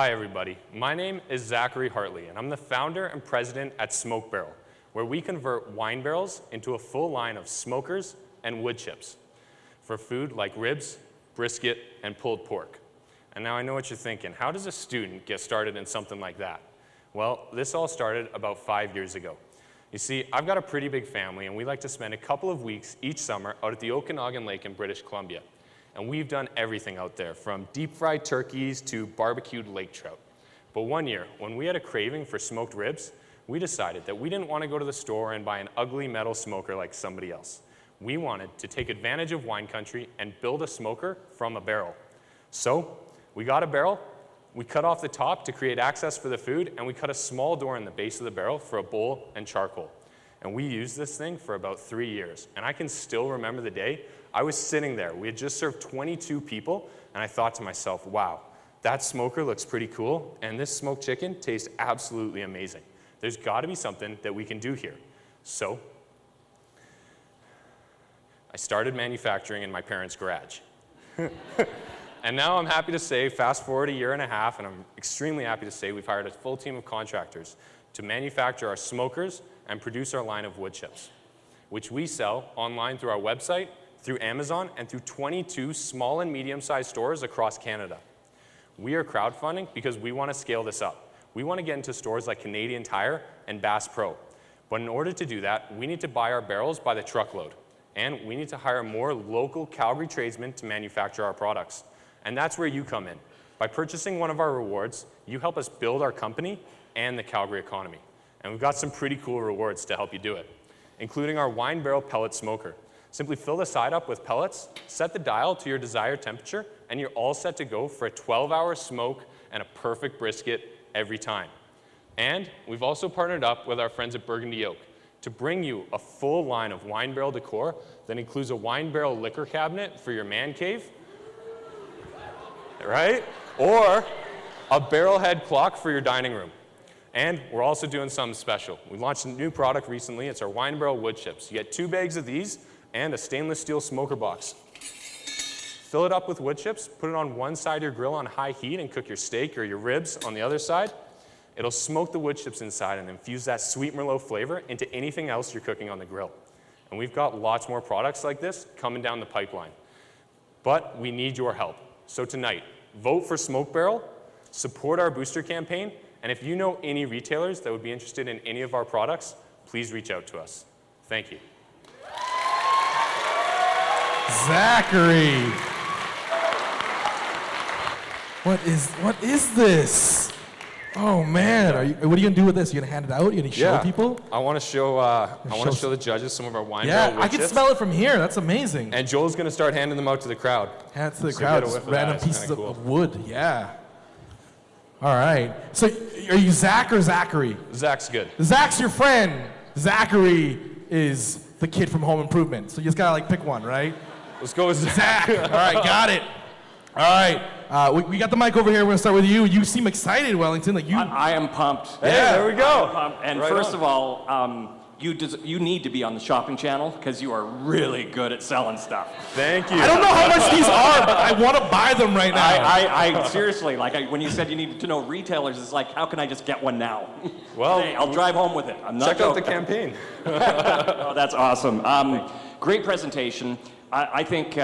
Hi everybody, my name is Zachary Hartley and I'm the founder and president at Smoke Barrel, where we convert wine barrels into a full line of smokers and wood chips for food like ribs, brisket, and pulled pork. And now I know what you're thinking, how does a student get started in something like that? Well, this all started about 5 years ago. You see, I've got a pretty big family and we like to spend a couple of weeks each summer out at the Okanagan Lake in British Columbia. And we've done everything out there, from deep-fried turkeys to barbecued lake trout. But one year, when we had a craving for smoked ribs, we decided that we didn't want to go to the store and buy an ugly metal smoker like somebody else. We wanted to take advantage of wine country and build a smoker from a barrel. So we got a barrel, we cut off the top to create access for the food, and we cut a small door in the base of the barrel for a bowl and charcoal. And we used this thing for about 3 years. And I can still remember the day I was sitting there. We had just served 22 people, and I thought to myself, wow, that smoker looks pretty cool, and this smoked chicken tastes absolutely amazing. There's got to be something that we can do here. So I started manufacturing in my parents' garage. And now I'm happy to say, fast forward a year and a half, and I'm extremely happy to say we've hired a full team of contractors to manufacture our smokers and produce our line of wood chips, which we sell online through our website, through Amazon, and through 22 small and medium-sized stores across Canada. We are crowdfunding because we want to scale this up. We want to get into stores like Canadian Tire and Bass Pro. But in order to do that, we need to buy our barrels by the truckload. And we need to hire more local Calgary tradesmen to manufacture our products. And that's where you come in. By purchasing one of our rewards, you help us build our company and the Calgary economy. And we've got some pretty cool rewards to help you do it, including our wine barrel pellet smoker. Simply fill the side up with pellets, set the dial to your desired temperature, and you're all set to go for a 12-hour smoke and a perfect brisket every time. And we've also partnered up with our friends at Burgundy Oak to bring you a full line of wine barrel decor that includes a wine barrel liquor cabinet for your man cave, right? Or a barrel head clock for your dining room. And we're also doing something special. We launched a new product recently. It's our wine barrel wood chips. You get 2 bags of these and a stainless steel smoker box. Fill it up with wood chips, put it on one side of your grill on high heat and cook your steak or your ribs on the other side. It'll smoke the wood chips inside and infuse that sweet Merlot flavor into anything else you're cooking on the grill. And we've got lots more products like this coming down the pipeline. But we need your help. So tonight, vote for Smoke Barrel, support our booster campaign, and if you know any retailers that would be interested in any of our products, please reach out to us. Thank you. Zachary. What is this? Oh man, what are you gonna do with this? You gonna hand it out? You gonna show people? I want to show. I want to show the judges some of our wine barrel wood I can chips. smell it from here. That's amazing. And Joel's gonna start handing them out to the crowd. Hand it to the crowd. Just random pieces of wood. Yeah. All right. So, are you Zach or Zachary? Zach's good. Zach's your friend. Zachary is the kid from Home Improvement. So you just gotta like pick one, right? Let's go with Zach. All right, got it. All right, we got the mic over here. We're gonna start with you. You seem excited, Wellington. Like you. I am pumped. Hey, there we go. And right first of all, you need to be on the shopping channel because you are really good at selling stuff. Thank you. I don't know how much these are, but I want to buy them right now. I seriously, when you said you needed to know retailers, it's like, how can I just get one now? Well, hey, I'll drive home with it. I'm not check out the campaign. Oh, that's awesome. Great presentation. I think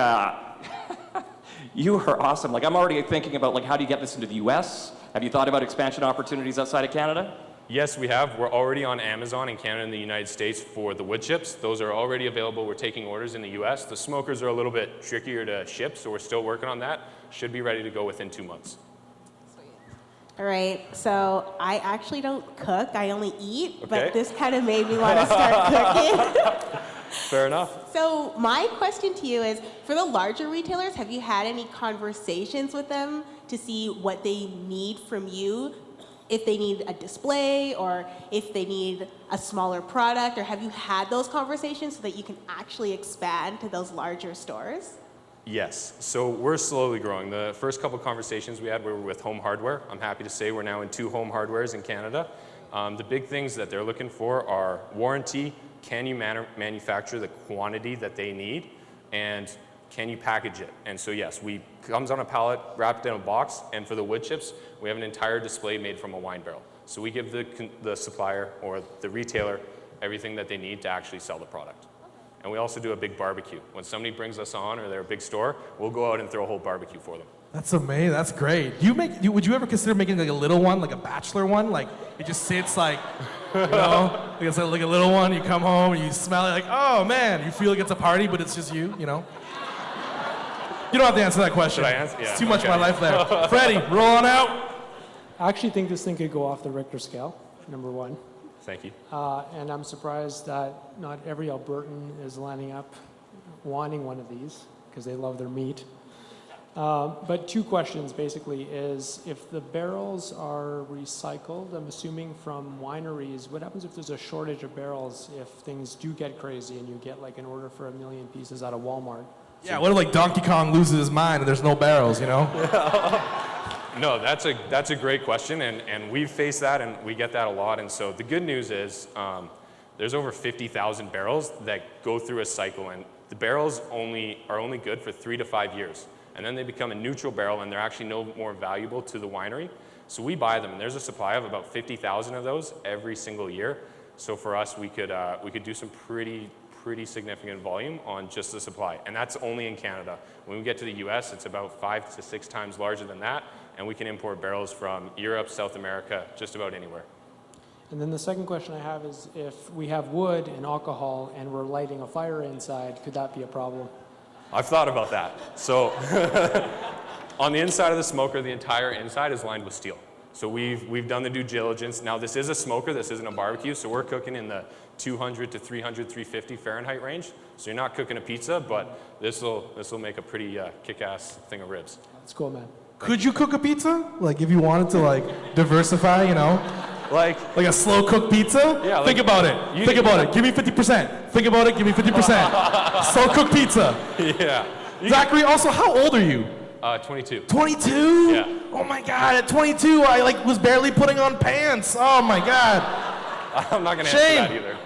you are awesome. Like, I'm already thinking about, like, how do you get this into the U.S.? Have you thought about expansion opportunities outside of Canada? Yes, we have. We're already on Amazon in Canada and the United States for the wood chips. Those are already available. We're taking orders in the U.S. The smokers are a little bit trickier to ship, so we're still working on that. Should be ready to go within 2 months. All right, so I actually don't cook. I only eat, Okay. but this kind of made me want to start cooking. Fair enough. So my question to you is, for the larger retailers, have you had any conversations with them to see what they need from you? If they need a display or if they need a smaller product, or have you had those conversations so that you can actually expand to those larger stores? Yes, so we're slowly growing. The first couple conversations we had were with Home Hardware. I'm happy to say we're now in 2 Home Hardwares in Canada. The big things that they're looking for are warranty, can you manufacture the quantity that they need, and can you package it? And so yes, comes on a pallet, wrapped in a box, and for the wood chips, we have an entire display made from a wine barrel. So we give the supplier or the retailer everything that they need to actually sell the product. And we also do a big barbecue. When somebody brings us on or they're a big store, we'll go out and throw a whole barbecue for them. That's amazing. That's great. Would you ever consider making like a little one, like a bachelor one? Like it just sits like, you know, like it's like a little one. You come home and you smell it like, oh man, you feel like it's a party, but it's just you, you know? You don't have to answer that question. Should I answer? Yeah, it's too much okay. of my life there. Freddie, roll on out. I actually think this thing could go off the Richter scale, number one. Thank you. And I'm surprised that not every Albertan is lining up wanting one of these because they love their meat. But two questions basically is if the barrels are recycled, I'm assuming from wineries, what happens if there's a shortage of barrels if things do get crazy and you get like an order for 1 million pieces out of Walmart? Yeah, what if like Donkey Kong loses his mind and there's no barrels, you know? No, that's a great question, and we've faced that, and we get that a lot. And so the good news is there's over 50,000 barrels that go through a cycle, and the barrels are only good for 3 to 5 years. And then they become a neutral barrel, and they're actually no more valuable to the winery. So we buy them, and there's a supply of about 50,000 of those every single year. So for us, we could do some pretty significant volume on just the supply, and that's only in Canada. When we get to the US, it's about 5 to 6 times larger than that, and we can import barrels from Europe, South America, just about anywhere. And then the second question I have is if we have wood and alcohol and we're lighting a fire inside, could that be a problem? I've thought about that. So on the inside of the smoker, the entire inside is lined with steel. So we've done the due diligence. Now this is a smoker, this isn't a barbecue, so we're cooking in the 200 to 300, 350 Fahrenheit range. So you're not cooking a pizza, but this will make a pretty kick-ass thing of ribs. That's cool, man. Could you cook a pizza? Like if you wanted to like diversify, you know? Like a slow cooked pizza? Yeah, Think about it. Think about it. Give me 50%. Think about it. Give me 50%. Slow cooked pizza. Yeah. Zachary, also, how old are you? 22. 22? Yeah. Oh my God, at 22, I was barely putting on pants. Oh my God. I'm not gonna Shane. answer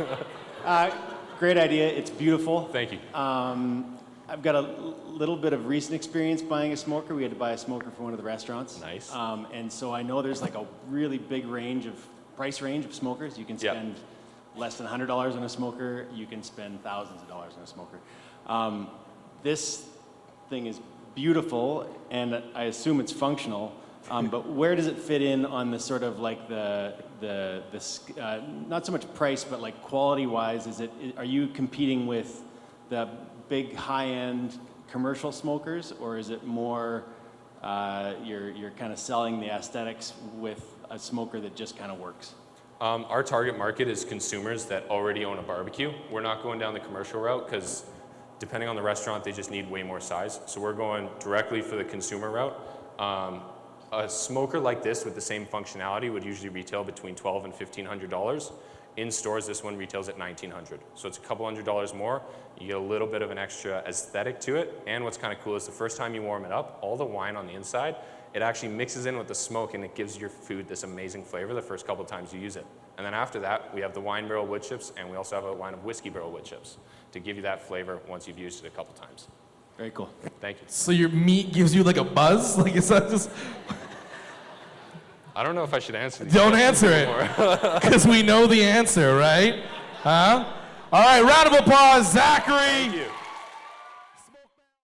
that either. Great idea. It's beautiful. Thank you. I've got a little bit of recent experience buying a smoker. We had to buy a smoker for one of the restaurants. Nice. And so I know there's like a really big price range of smokers. You can Yeah. spend less than $100 on a smoker. You can spend thousands of dollars on a smoker. This thing is beautiful, and I assume it's functional. But where does it fit in on the sort of like not so much price, but like quality-wise? Are you competing with the big high-end commercial smokers, or is it more you're kind of selling the aesthetics with a smoker that just kind of works? Our target market is consumers that already own a barbecue. We're not going down the commercial route because depending on the restaurant, they just need way more size. So we're going directly for the consumer route. A smoker like this with the same functionality would usually retail between $1,200 and $1,500. In stores, this one retails at $1,900. So it's a couple $100 more. You get a little bit of an extra aesthetic to it. And what's kind of cool is the first time you warm it up, all the wine on the inside, it actually mixes in with the smoke and it gives your food this amazing flavor the first couple times you use it. And then after that, we have the wine barrel wood chips, and we also have a line of whiskey barrel wood chips to give you that flavor once you've used it a couple times. Very cool. Thank you. So your meat gives you like a buzz? Like is that just... I don't know if I should answer these Don't questions answer it, anymore. because we know the answer, right? Huh? All right, round of applause, Zachary. Thank you.